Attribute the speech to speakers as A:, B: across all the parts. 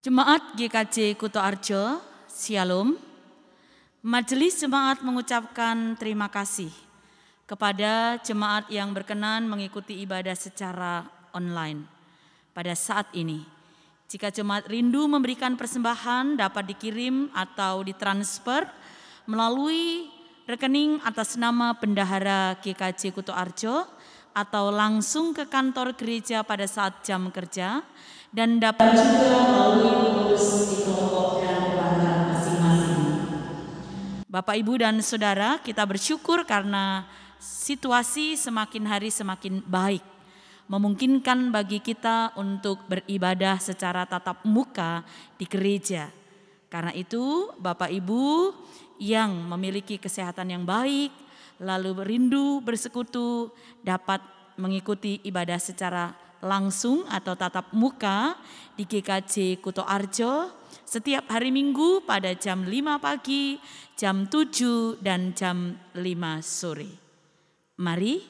A: Jemaat GKJ Kuto Arjo, Shalom. Majelis Jemaat mengucapkan terima kasih kepada jemaat yang berkenan mengikuti ibadah secara online pada saat ini. Jika jemaat rindu memberikan persembahan dapat dikirim atau ditransfer melalui rekening atas nama Bendahara GKJ Kuto Arjo atau langsung ke kantor gereja pada saat jam kerja dan dapat juga melalui pengurus di kelompok dan perbankan masing-masing. Bapak, Ibu, dan Saudara, kita bersyukur karena situasi semakin hari semakin baik, memungkinkan bagi kita untuk beribadah secara tatap muka di gereja. Karena itu, Bapak Ibu yang memiliki kesehatan yang baik, lalu rindu bersekutu, dapat mengikuti ibadah secara langsung atau tatap muka di GKJ Kuto Arjo setiap hari Minggu pada jam 5 pagi, jam 7 dan jam 5 sore. Mari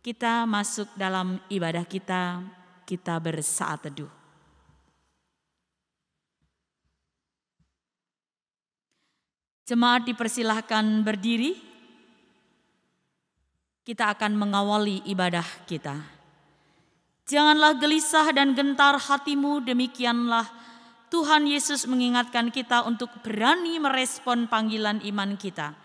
A: kita masuk dalam ibadah kita bersaat teduh. Jemaat dipersilahkan berdiri. Kita akan mengawali ibadah kita. Janganlah gelisah dan gentar hatimu, demikianlah Tuhan Yesus mengingatkan kita untuk berani merespon panggilan iman kita.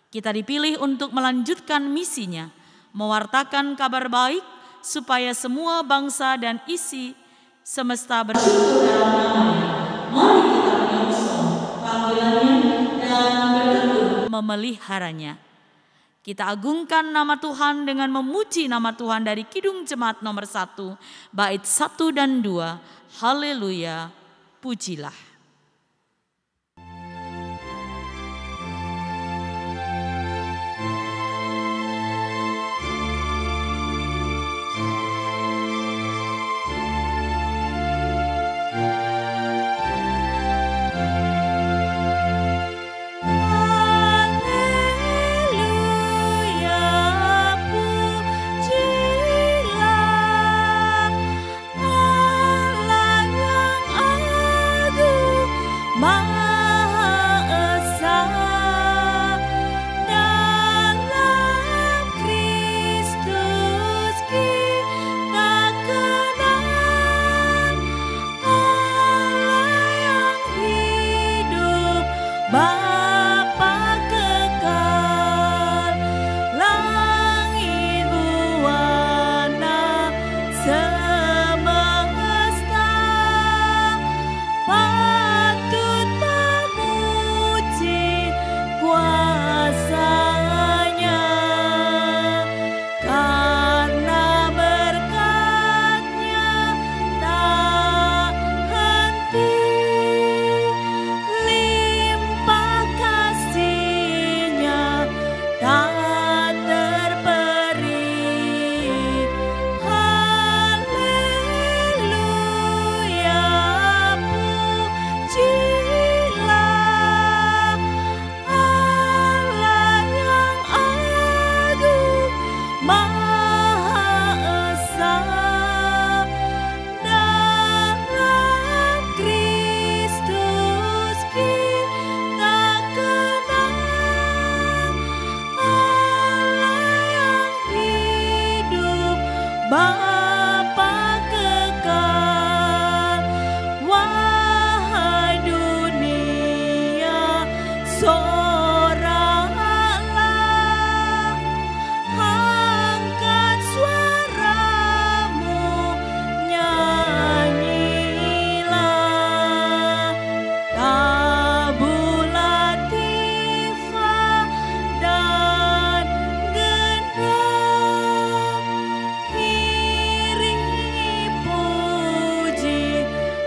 A: Kita dipilih untuk melanjutkan misinya, mewartakan kabar baik supaya semua bangsa dan isi semesta bersyukur dalam namanya. Mari kita menyongsong panggilannya dan bertekun memeliharanya. Kita agungkan nama Tuhan dengan memuji nama Tuhan dari Kidung Jemaat nomor 1, bait 1 dan 2. Haleluya, pujilah.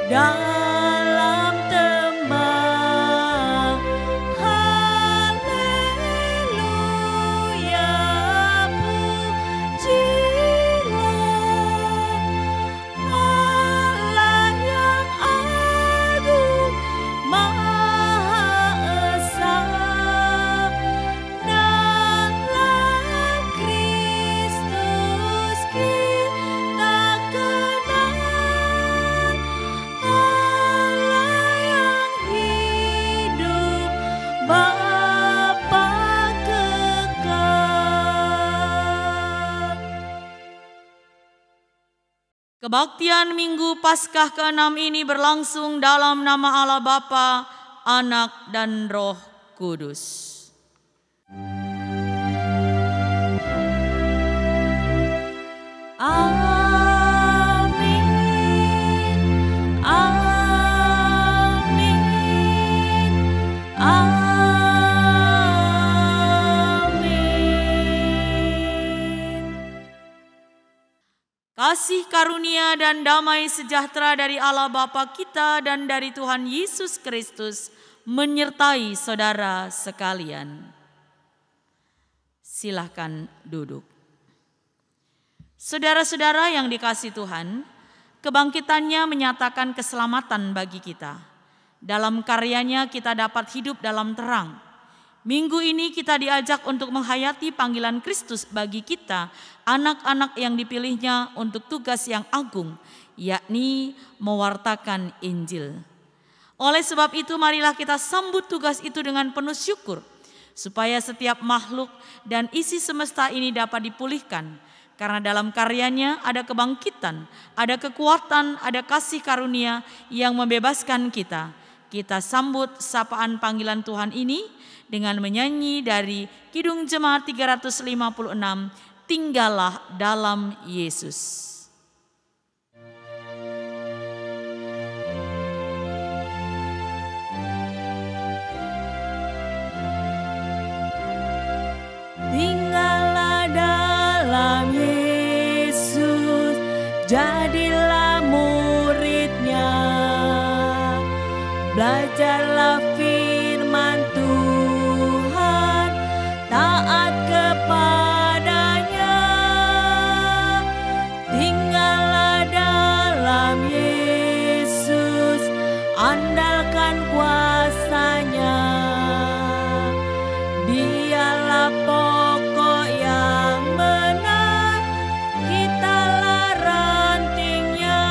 B: Dalam tembang
A: Kebaktian Minggu Paskah ke-6 ini berlangsung dalam nama Allah Bapa, Anak, dan Roh Kudus. Amin. Amin. Amin. Kasih karunia dan damai sejahtera dari Allah Bapa kita dan dari Tuhan Yesus Kristus menyertai saudara sekalian. Silakan duduk. Saudara-saudara yang dikasihi Tuhan, kebangkitannya menyatakan keselamatan bagi kita. Dalam karyanya kita dapat hidup dalam terang. Minggu ini kita diajak untuk menghayati panggilan Kristus bagi kita, anak-anak yang dipilihnya untuk tugas yang agung, yakni mewartakan Injil. Oleh sebab itu marilah kita sambut tugas itu dengan penuh syukur, supaya setiap makhluk dan isi semesta ini dapat dipulihkan. Karena dalam karyanya ada kebangkitan, ada kekuatan, ada kasih karunia yang membebaskan kita. Kita sambut sapaan panggilan Tuhan ini dengan menyanyi dari Kidung Jemaat 356, Tinggallah dalam Yesus. Tinggallah dalam Yesus, jadilah muridnya, belajarlah firman Tuhan, taat kepadanya. Tinggallah dalam Yesus, andalkan kuasanya. Dialah pokok yang benar, kitalah rantingnya.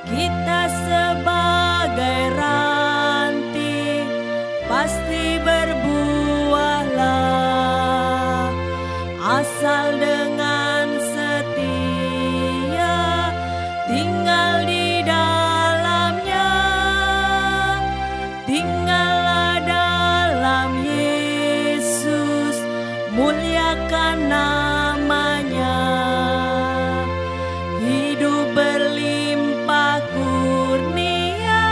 A: Kita sebagai ranting pasti berbuahlah, asal dengan setia tinggal di dalamnya. Tinggallah dalam Yesus, muliakan namanya. Hidup berlimpah kurnia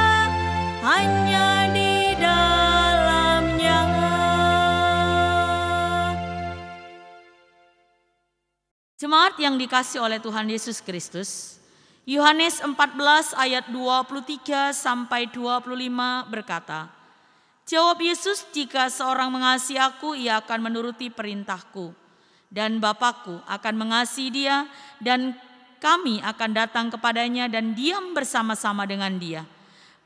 A: hanya di dalamnya. Jemaat yang dikasihi oleh Tuhan Yesus Kristus, Yohanes 14 ayat 23 sampai 25 berkata, jawab Yesus, jika seorang mengasihi aku, ia akan menuruti perintahku. Dan Bapakku akan mengasihi dia, dan kami akan datang kepadanya dan diam bersama-sama dengan dia.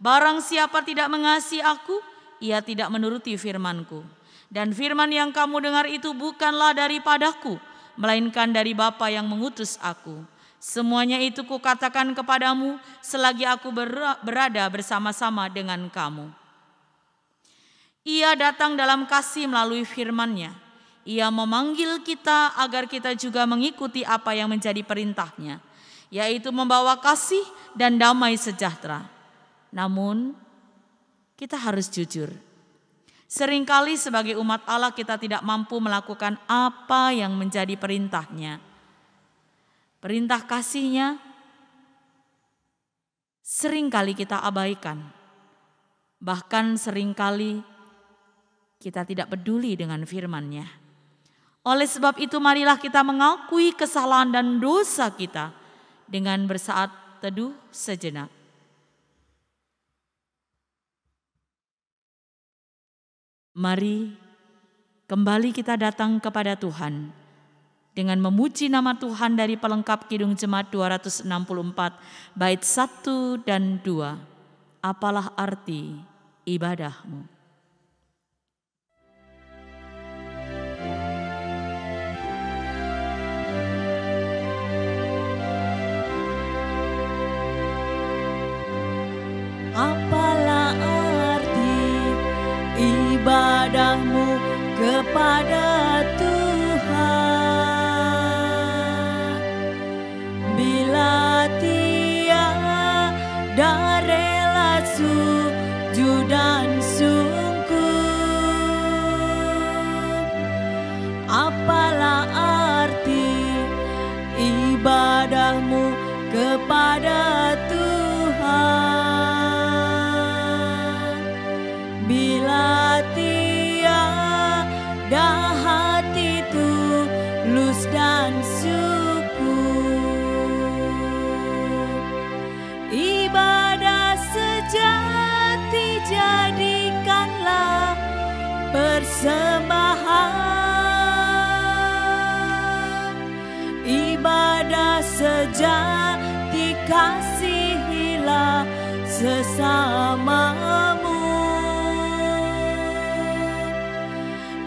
A: Barang siapa tidak mengasihi aku, ia tidak menuruti firmanku. Dan firman yang kamu dengar itu bukanlah daripadaku, melainkan dari Bapa yang mengutus aku. Semuanya itu kukatakan kepadamu selagi aku berada bersama-sama dengan kamu. Ia datang dalam kasih melalui firman-Nya. Ia memanggil kita agar kita juga mengikuti apa yang menjadi perintah-Nya, yaitu membawa kasih dan damai sejahtera. Namun, kita harus jujur. Seringkali sebagai umat Allah kita tidak mampu melakukan apa yang menjadi perintah-Nya. Perintah kasih-Nya seringkali kita abaikan. Bahkan seringkali kita tidak peduli dengan firman-Nya. Oleh sebab itu marilah kita mengakui kesalahan dan dosa kita dengan bersaat teduh sejenak. Mari kembali kita datang kepada Tuhan dengan memuji nama Tuhan dari pelengkap Kidung Jemaat 264 bait 1 dan 2. Apalah arti ibadahmu? Apalah arti ibadahmu kepada Tuhan?
B: persembahan, ibadah sejati, kasihilah sesamamu.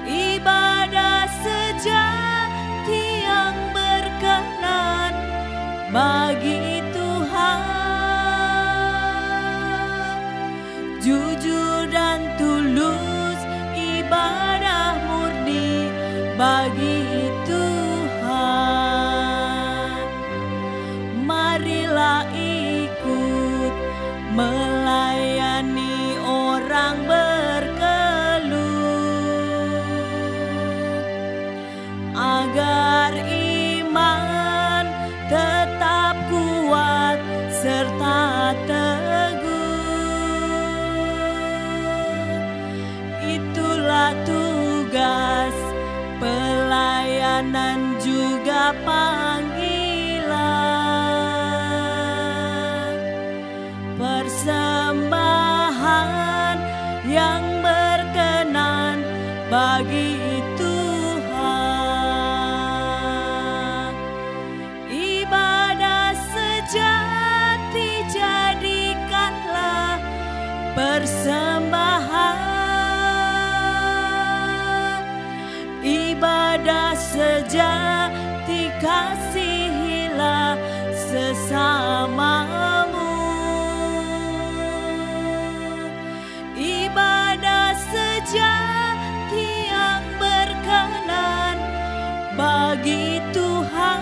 B: Ibadah sejati yang berkenan bagi Tuhan, jujur dan tulus, ibadah murni bagi Tuhan. Marilah ikut melayani orang berkeluh, agar iman tetap kuat serta teguh. Itulah tugas pelayanan juga panggilan, persembahan yang berkenan bagi Tuhan. Ibadah sejati jadikanlah persembahan, ibadah sejati kasihilah sesamamu. Ibadah sejati yang berkenan bagi Tuhan,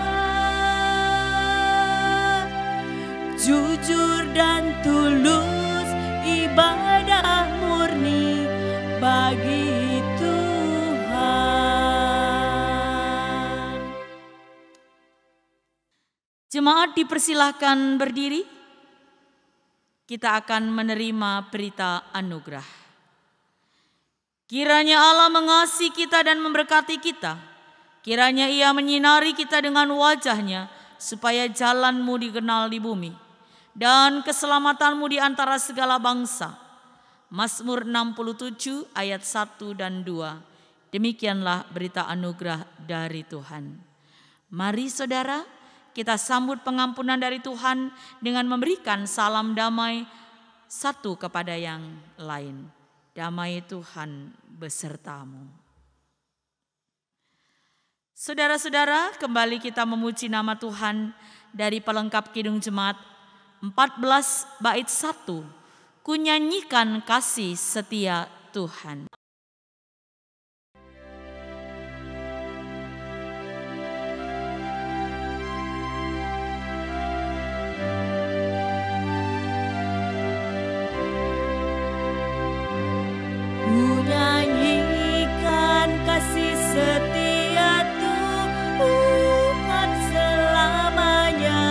B: jujur dan tulus, ibadah murni bagi Tuhan.
A: Jemaat dipersilahkan berdiri. Kita akan menerima berita anugerah. Kiranya Allah mengasihi kita dan memberkati kita. Kiranya Ia menyinari kita dengan wajah-Nya, supaya jalan-Mu dikenal di bumi, dan keselamatan-Mu di antara segala bangsa. Mazmur 67 ayat 1 dan 2. Demikianlah berita anugerah dari Tuhan. Mari saudara, kita sambut pengampunan dari Tuhan dengan memberikan salam damai satu kepada yang lain. Damai Tuhan besertamu. Saudara-saudara, kembali kita memuji nama Tuhan dari pelengkap Kidung Jemaat 14 bait 1. Ku nyanyikan kasih setia Tuhan.
B: Ku nyanyikan kasih setia Tuhan selamanya,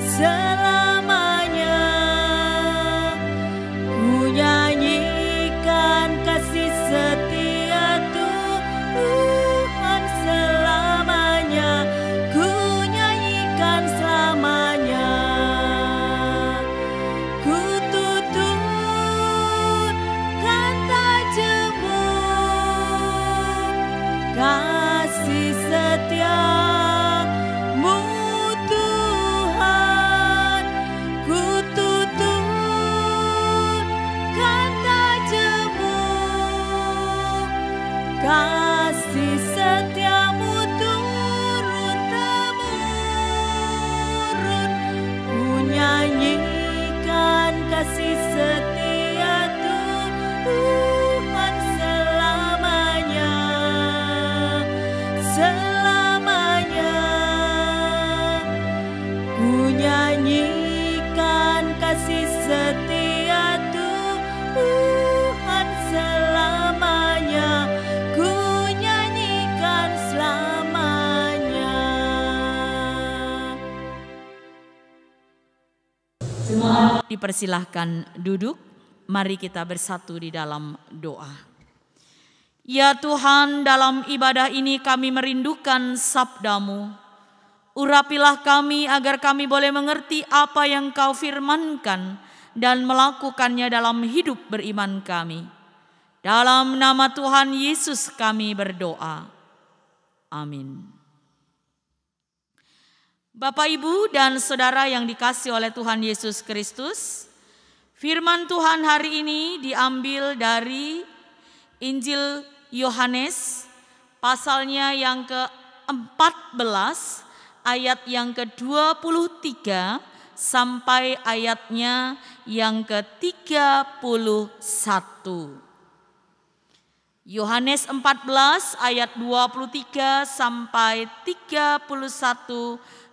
B: selamanya. Ku nyanyikan kasih setia Tuhan selamanya, ku nyanyikan selamanya. Ku tuturkan tajammu, kasih setiamu Tuhan. Ku tuturkan tajammu, kasih setiamu turun-temurun. Ku nyanyikan kasih setia Tuhan selamanya, selamanya. Ku nyanyikan kasih setia Tuhan selamanya, ku nyanyikan selamanya.
A: Jemaat dipersilahkan duduk. Mari kita bersatu di dalam doa. Ya Tuhan, dalam ibadah ini kami merindukan sabda-Mu. Urapilah kami agar kami boleh mengerti apa yang Kau firmankan dan melakukannya dalam hidup beriman kami. Dalam nama Tuhan Yesus kami berdoa. Amin. Bapak, Ibu, dan Saudara yang dikasihi oleh Tuhan Yesus Kristus, firman Tuhan hari ini diambil dari Injil Yohanes, pasalnya yang ke-14, ayat yang ke-23 sampai ayatnya yang ke-31. Yohanes 14 ayat 23 sampai 31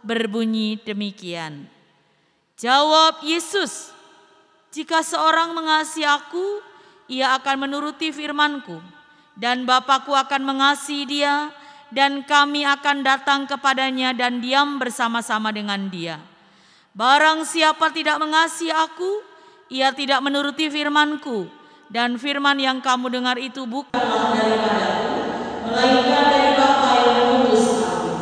A: berbunyi demikian. Jawab Yesus, "Jika seorang mengasihi aku, ia akan menuruti firman-Ku, dan Bapa-Ku akan mengasihi dia, dan kami akan datang kepadanya dan diam bersama-sama dengan dia. Barang siapa tidak mengasihi aku, ia tidak menuruti firman-Ku. Dan firman yang kamu dengar itu bukanlah daripadaku, melainkan dari Bapa yang mengutus aku.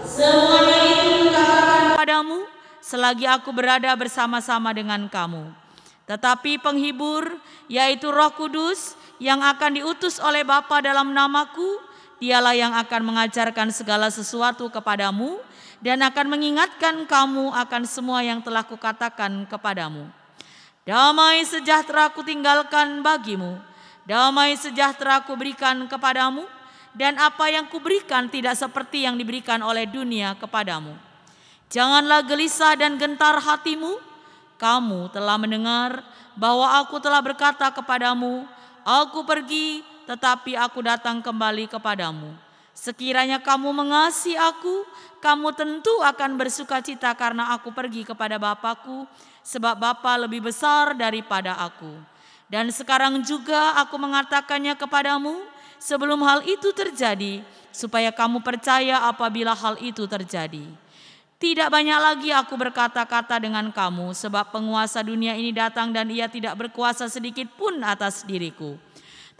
A: Semuanya itu kukatakan kepadamu selagi aku berada bersama-sama dengan kamu. Tetapi penghibur, yaitu Roh Kudus, yang akan diutus oleh Bapa dalam namaku, dialah yang akan mengajarkan segala sesuatu kepadamu dan akan mengingatkan kamu akan semua yang telah kukatakan kepadamu. Damai sejahtera ku tinggalkan bagimu, damai sejahtera ku berikan kepadamu, dan apa yang kuberikan tidak seperti yang diberikan oleh dunia kepadamu. Janganlah gelisah dan gentar hatimu. Kamu telah mendengar bahwa aku telah berkata kepadamu, aku pergi tetapi aku datang kembali kepadamu. Sekiranya kamu mengasihi aku, kamu tentu akan bersukacita karena aku pergi kepada Bapa-Ku, sebab Bapa lebih besar daripada aku. Dan sekarang juga aku mengatakannya kepadamu sebelum hal itu terjadi, supaya kamu percaya apabila hal itu terjadi. Tidak banyak lagi aku berkata-kata dengan kamu, sebab penguasa dunia ini datang dan ia tidak berkuasa sedikit pun atas diriku.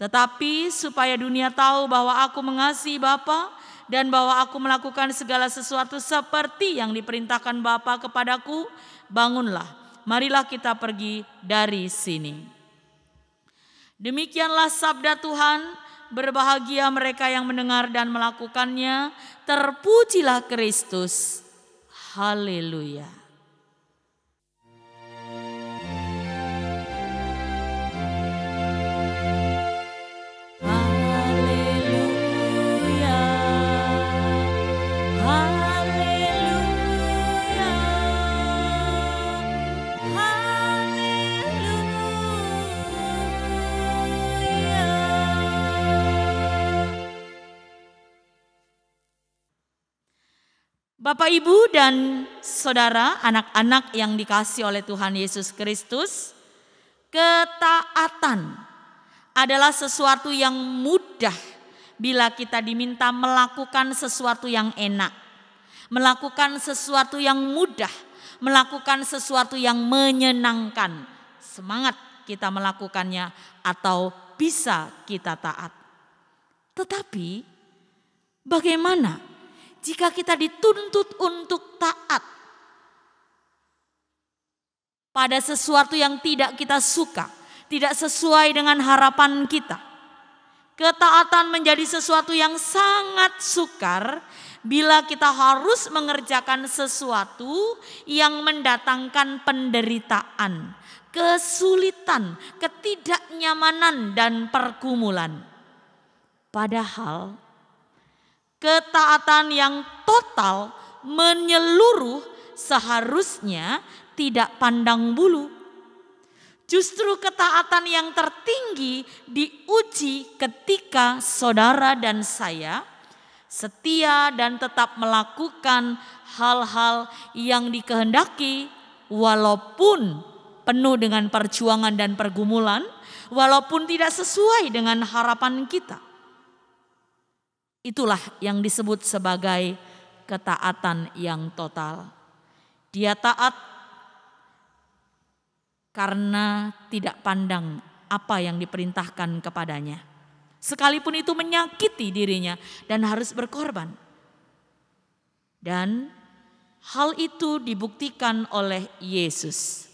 A: Tetapi supaya dunia tahu bahwa aku mengasihi Bapa dan bahwa aku melakukan segala sesuatu seperti yang diperintahkan Bapa kepadaku, bangunlah, marilah kita pergi dari sini. Demikianlah sabda Tuhan, berbahagia mereka yang mendengar dan melakukannya, terpujilah Kristus. Haleluya. Bapak, Ibu, dan Saudara, anak-anak yang dikasihi oleh Tuhan Yesus Kristus, ketaatan adalah sesuatu yang mudah bila kita diminta melakukan sesuatu yang enak, melakukan sesuatu yang mudah, melakukan sesuatu yang menyenangkan. Semangat kita melakukannya atau bisa kita taat. Tetapi bagaimana jika kita dituntut untuk taat pada sesuatu yang tidak kita suka, tidak sesuai dengan harapan kita? Ketaatan menjadi sesuatu yang sangat sukar bila kita harus mengerjakan sesuatu yang mendatangkan penderitaan, kesulitan, ketidaknyamanan, dan pergumulan. Padahal ketaatan yang total menyeluruh seharusnya tidak pandang bulu. Justru ketaatan yang tertinggi diuji ketika saudara dan saya setia dan tetap melakukan hal-hal yang dikehendaki walaupun penuh dengan perjuangan dan pergumulan, walaupun tidak sesuai dengan harapan kita. Itulah yang disebut sebagai ketaatan yang total. Dia taat karena tidak pandang apa yang diperintahkan kepadanya. Sekalipun itu menyakiti dirinya dan harus berkorban. Dan hal itu dibuktikan oleh Yesus.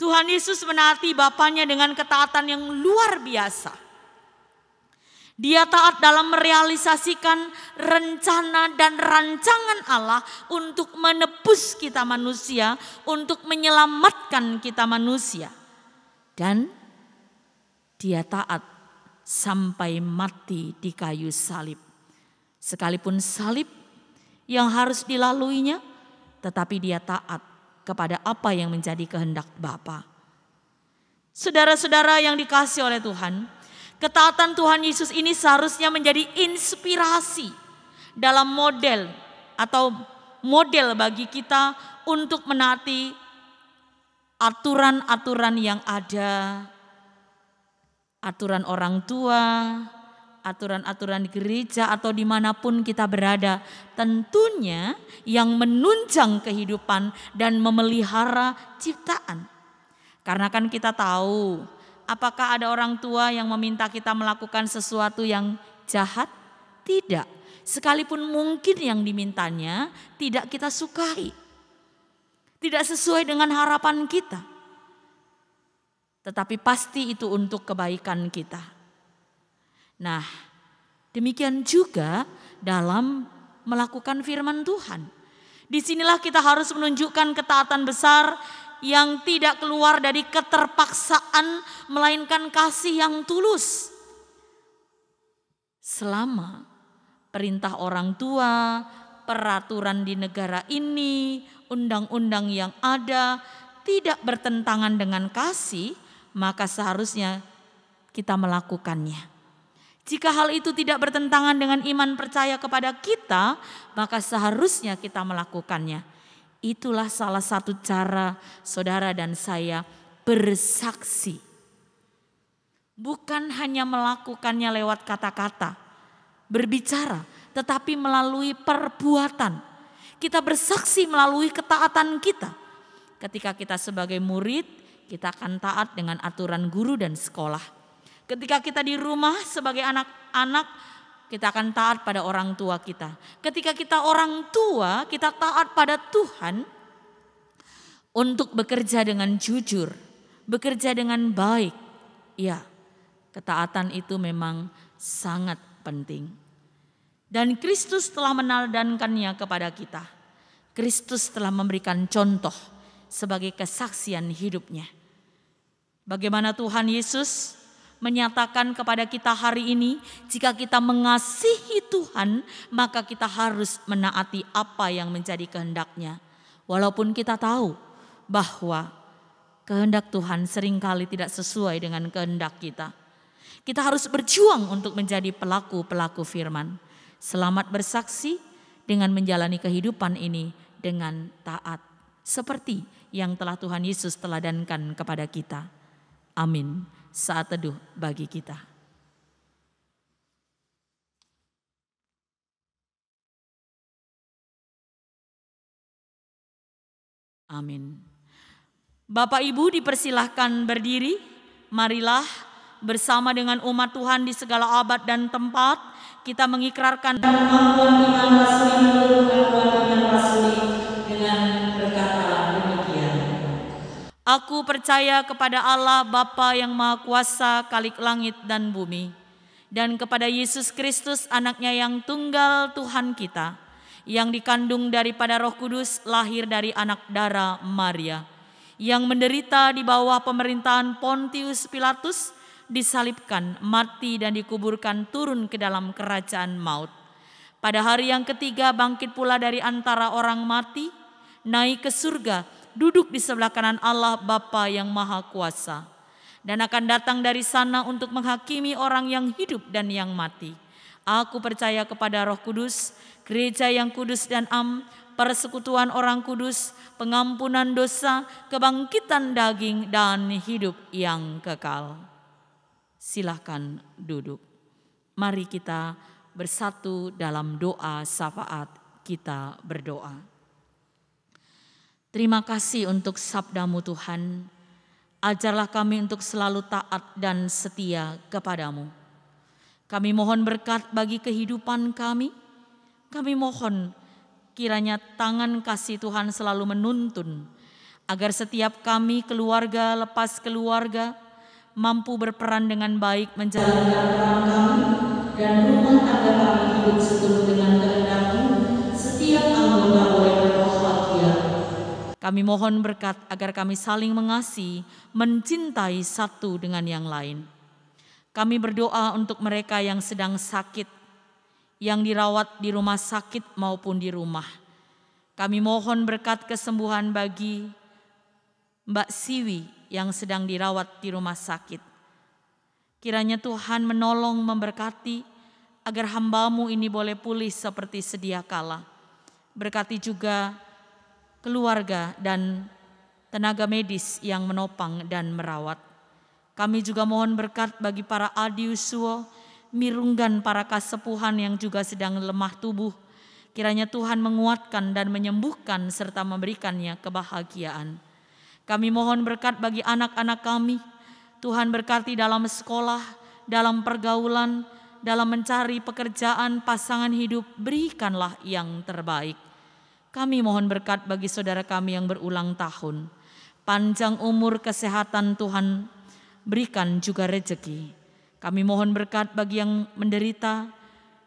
A: Tuhan Yesus menaati Bapaknya dengan ketaatan yang luar biasa. Dia taat dalam merealisasikan rencana dan rancangan Allah untuk menebus kita manusia, untuk menyelamatkan kita manusia. Dan dia taat sampai mati di kayu salib. Sekalipun salib yang harus dilaluinya, tetapi dia taat kepada apa yang menjadi kehendak Bapa. Saudara-saudara yang dikasihi oleh Tuhan, ketaatan Tuhan Yesus ini seharusnya menjadi inspirasi dalam model bagi kita untuk menaati aturan-aturan yang ada, aturan orang tua, aturan-aturan gereja atau dimanapun kita berada, tentunya yang menunjang kehidupan dan memelihara ciptaan. Karena kan kita tahu, apakah ada orang tua yang meminta kita melakukan sesuatu yang jahat? Tidak. Sekalipun mungkin yang dimintanya tidak kita sukai, tidak sesuai dengan harapan kita, tetapi pasti itu untuk kebaikan kita. Nah, demikian juga dalam melakukan firman Tuhan. Disinilah kita harus menunjukkan ketaatan besar yang tidak keluar dari keterpaksaan, melainkan kasih yang tulus. Selama perintah orang tua, peraturan di negara ini, undang-undang yang ada tidak bertentangan dengan kasih, maka seharusnya kita melakukannya. Jika hal itu tidak bertentangan dengan iman percaya kepada kita, maka seharusnya kita melakukannya. Itulah salah satu cara saudara dan saya bersaksi. Bukan hanya melakukannya lewat kata-kata, berbicara, tetapi melalui perbuatan. Kita bersaksi melalui ketaatan kita. Ketika kita sebagai murid, kita akan taat dengan aturan guru dan sekolah. Ketika kita di rumah sebagai anak-anak, kita akan taat pada orang tua kita. Ketika kita orang tua, kita taat pada Tuhan untuk bekerja dengan jujur, bekerja dengan baik. Ya, ketaatan itu memang sangat penting. Dan Kristus telah meneladangkannya kepada kita. Kristus telah memberikan contoh sebagai kesaksian hidupnya. Bagaimana Tuhan Yesus menyatakan kepada kita hari ini, jika kita mengasihi Tuhan, maka kita harus menaati apa yang menjadi kehendaknya. Walaupun kita tahu bahwa kehendak Tuhan seringkali tidak sesuai dengan kehendak kita. Kita harus berjuang untuk menjadi pelaku-pelaku firman. Selamat bersaksi dengan menjalani kehidupan ini dengan taat. Seperti yang telah Tuhan Yesus teladankan kepada kita. Amin. Saat teduh bagi kita. Amin. Bapak Ibu dipersilahkan berdiri. Marilah bersama dengan umat Tuhan di segala abad dan tempat kita mengikrarkan kemampuan iman rasuli dengan berkata demikian. Aku percaya kepada Allah Bapa yang Maha Kuasa, Khalik langit dan bumi, dan kepada Yesus Kristus anaknya yang tunggal Tuhan kita, yang dikandung daripada Roh Kudus, lahir dari anak darah Maria, yang menderita di bawah pemerintahan Pontius Pilatus, disalibkan, mati dan dikuburkan, turun ke dalam kerajaan maut. Pada hari yang ketiga bangkit pula dari antara orang mati, naik ke surga, duduk di sebelah kanan Allah Bapa yang Maha Kuasa, dan akan datang dari sana untuk menghakimi orang yang hidup dan yang mati. Aku percaya kepada Roh Kudus, gereja yang kudus dan am, persekutuan orang kudus, pengampunan dosa, kebangkitan daging, dan hidup yang kekal. Silakan duduk. Mari kita bersatu dalam doa syafaat. Kita berdoa. Terima kasih untuk sabdamu Tuhan. Ajarlah kami untuk selalu taat dan setia kepadamu. Kami mohon berkat bagi kehidupan kami. Kami mohon kiranya tangan kasih Tuhan selalu menuntun agar setiap kami, keluarga lepas keluarga, mampu berperan dengan baik menjalankan peran kami dan rumah tangga kami hidup seturut dengan kehendak-Mu. Setiap anggota boleh berbahagia. Kami mohon berkat agar kami saling mengasihi, mencintai satu dengan yang lain. Kami berdoa untuk mereka yang sedang sakit, yang dirawat di rumah sakit maupun di rumah. Kami mohon berkat kesembuhan bagi Mbak Siwi yang sedang dirawat di rumah sakit. Kiranya Tuhan menolong memberkati agar hamba-Mu ini boleh pulih seperti sedia kala. Berkati juga keluarga dan tenaga medis yang menopang dan merawat. Kami juga mohon berkat bagi para adiusuo, mirunggan para kasepuhan yang juga sedang lemah tubuh. Kiranya Tuhan menguatkan dan menyembuhkan serta memberikannya kebahagiaan. Kami mohon berkat bagi anak-anak kami. Tuhan berkati dalam sekolah, dalam pergaulan, dalam mencari pekerjaan, pasangan hidup, berikanlah yang terbaik. Kami mohon berkat bagi saudara kami yang berulang tahun. Panjang umur, kesehatan Tuhan berikan juga rezeki. Kami mohon berkat bagi yang menderita,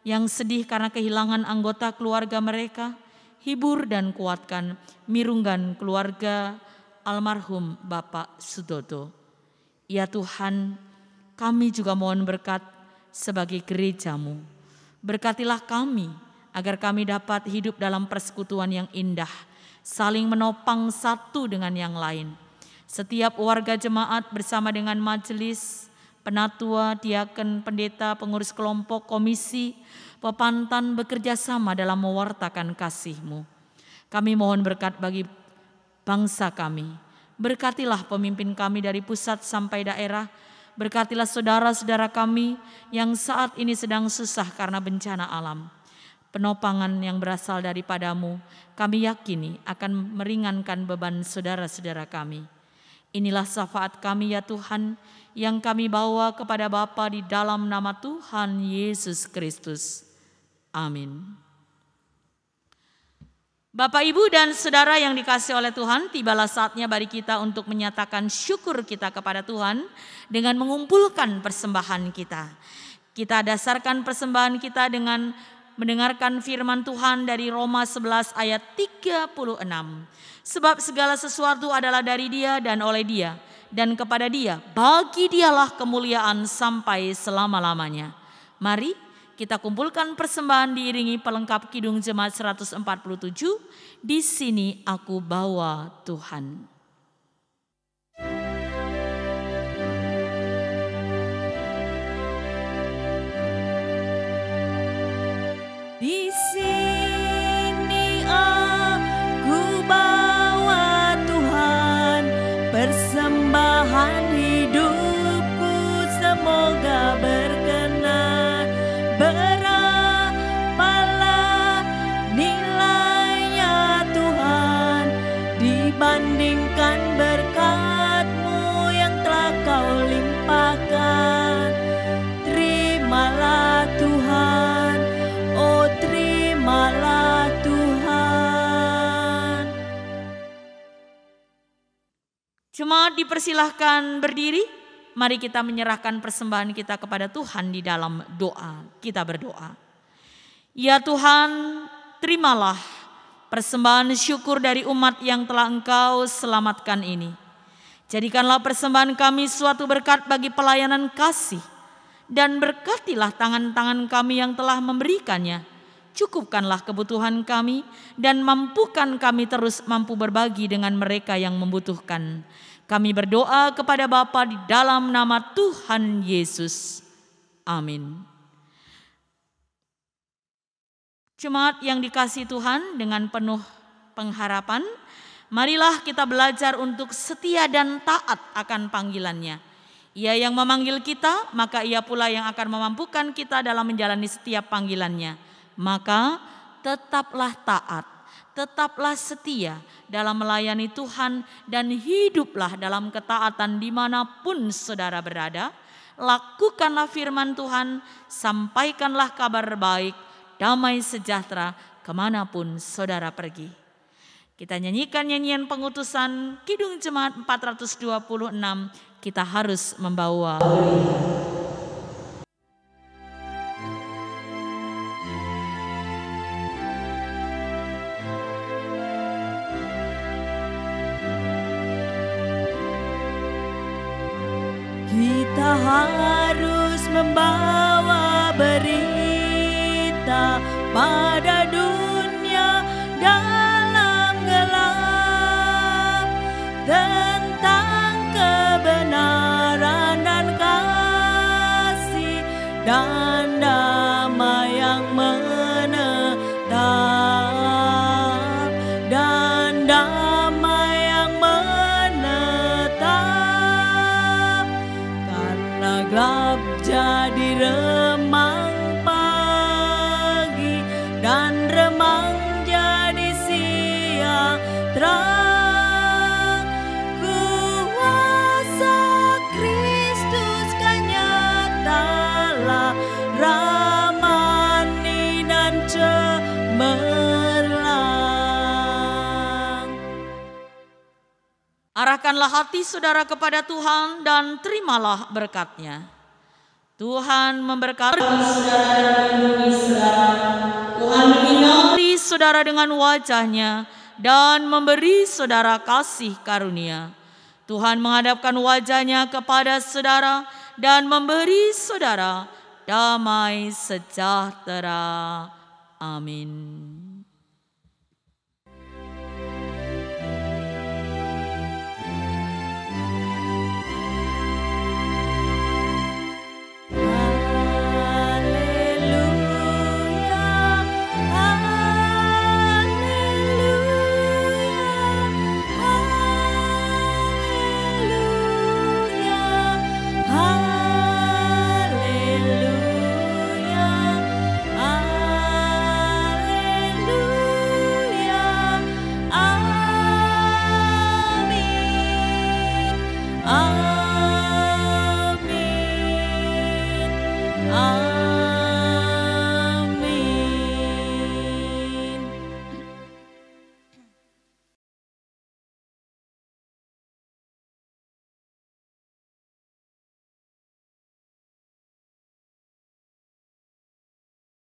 A: yang sedih karena kehilangan anggota keluarga mereka. Hibur dan kuatkan mirunggan keluarga almarhum Bapak Sudodo. Ya Tuhan, kami juga mohon berkat sebagai gereja-Mu. Berkatilah kami agar kami dapat hidup dalam persekutuan yang indah, saling menopang satu dengan yang lain. Setiap warga jemaat bersama dengan majelis, penatua, diaken, pendeta, pengurus kelompok, komisi, pepantan bekerja sama dalam mewartakan kasih-Mu. Kami mohon berkat bagi bangsa kami. Berkatilah pemimpin kami dari pusat sampai daerah. Berkatilah saudara-saudara kami yang saat ini sedang susah karena bencana alam. Penopangan yang berasal daripada-Mu, kami yakini akan meringankan beban saudara-saudara kami. Inilah syafaat kami ya Tuhan, yang kami bawa kepada Bapa di dalam nama Tuhan Yesus Kristus. Amin. Bapak, Ibu, dan saudara yang dikasihi oleh Tuhan, tibalah saatnya bagi kita untuk menyatakan syukur kita kepada Tuhan dengan mengumpulkan persembahan kita. Kita dasarkan persembahan kita dengan mendengarkan firman Tuhan dari Roma 11 ayat 36. Sebab segala sesuatu adalah dari Dia dan oleh Dia, dan kepada Dia, bagi Dialah kemuliaan sampai selama-lamanya. Mari kita kumpulkan persembahan diiringi pelengkap Kidung Jemaat 147, Di Sini Aku Bawa Tuhan.
B: Di sini aku bawa Tuhan, persembahan hidupku semoga berkenan. Berapalah nilainya Tuhan dibandingkan berkat-Mu yang telah Kau limpahkan. Terimalah Tuhan, oh terimalah Tuhan.
A: Jemaat dipersilahkan berdiri. Mari kita menyerahkan persembahan kita kepada Tuhan di dalam doa. Kita berdoa. Ya Tuhan, terimalah persembahan syukur dari umat yang telah Engkau selamatkan ini. Jadikanlah persembahan kami suatu berkat bagi pelayanan kasih. Dan berkatilah tangan-tangan kami yang telah memberikannya. Cukupkanlah kebutuhan kami dan mampukan kami terus mampu berbagi dengan mereka yang membutuhkan. Kami berdoa kepada Bapa di dalam nama Tuhan Yesus. Amin. Jemaat yang dikasihi Tuhan, dengan penuh pengharapan, marilah kita belajar untuk setia dan taat akan panggilannya. Ia yang memanggil kita, maka Ia pula yang akan memampukan kita dalam menjalani setiap panggilannya. Maka tetaplah taat, tetaplah setia dalam melayani Tuhan, dan hiduplah dalam ketaatan dimanapun saudara berada. Lakukanlah firman Tuhan, sampaikanlah kabar baik, damai sejahtera kemanapun saudara pergi. Kita nyanyikan nyanyian pengutusan Kidung Jemaat 426, kita harus membawa.
B: Kita harus membawa berita pada dunia dalam gelap tentang kebenaran dan kasih dan damai yang menetap dan damai yang menetap. Karena gelap jadi remang pagi dan remang jadi siang terang. Kuasa Kristus kan nyatalah ramani dan cemerlang.
A: Arahkanlah hati saudara kepada Tuhan dan terimalah berkat-Nya. Tuhan memberkati saudara dan melindungi saudara. Tuhan menyinari saudara dengan wajah-Nya dan memberi saudara kasih karunia. Tuhan menghadapkan wajah-Nya kepada saudara dan memberi saudara damai sejahtera. Amin.